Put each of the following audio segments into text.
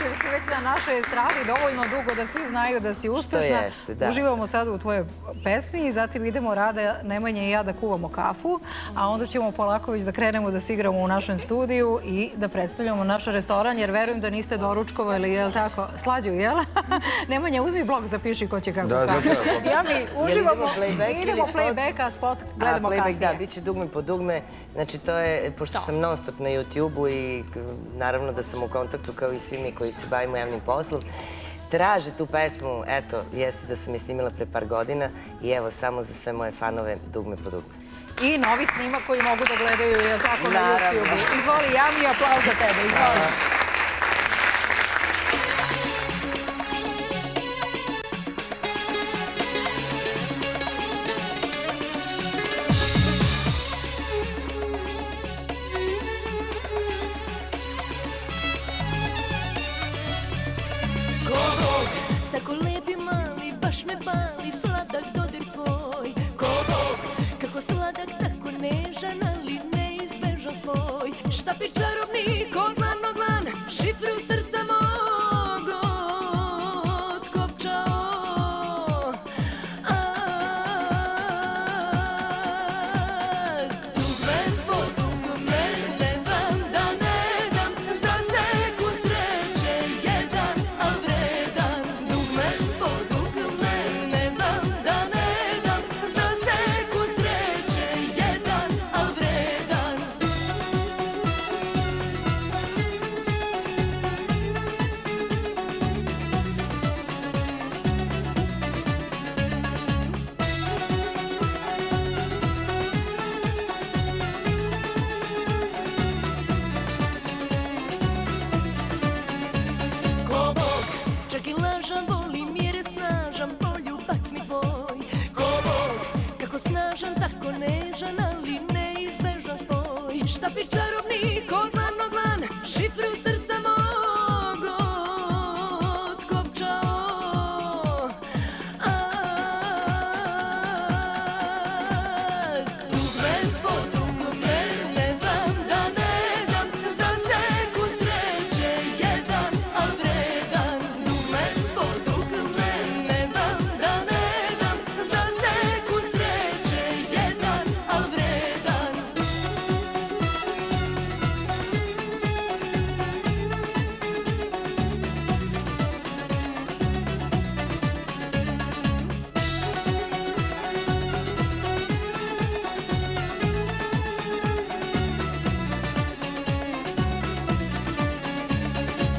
Dobrodošli, jer si već na našoj estradi dovoljno dugo da svi znaju da si uspešna. Što jeste, da. Uživamo sada u tvojoj pesmi i zatim idemo Rada, Nemanja i ja da kuvamo kafu, a onda ćemo polako već da krenemo da se igramo u našem studiju i da predstavljamo naš restoran, jer verujem da niste doručkovali, jel tako? Slađu, jel? Nemanja, uzmi blog, zapiši ko će kako kafu. Ja mi uživamo, idemo playback-a, spot, gledamo kasnije. Da, bit će dugme po dugme. Znači, to je, pošto sam non stop na YouTube-u i naravno da sam u kontaktu kao i svi mi koji se bavimo javnim poslom, traže tu pesmu, eto, jeste da sam je snimila pre par godina i evo, samo za sve moje fanove, dugme po dugme. I novi snimak koji mogu da gledaju, jel tako, na YouTube-u. Izvoli, javni aplauz za tebe, izvoli. Tako lepi mali, baš me bali, sladak dodir tvoj. Ko Bog, kako sladak, tako nežan, ali neizbežan spoj. Štapić čarobnik, od glavnog lan, šifru srca mog otkopčao. Dugme po dugme, ne znam da ne dam, za sekund sreće jedan, al vredan. Dugme po dugme, ne znam da ne dam, za sekund sreće jedan, al vredan. Ko Bog, čak i lažan volim jer je snažan, poljubac mi tvoj. Ko Bog, kako snažan, tako nežan, ali neizbežan spoj. Štapić čarobnik, od glavnog lan, šifru srca mog otkopčao. Dugme po dugme, ne znam da ne dam, za sekund sreće jedan, al vredan. Dugme po dugme, ne znam da ne dam, za sekund sreće jedan, al vredan.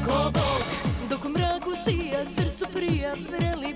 Ko Bog, dok u mraku sija, srcu prija, vreli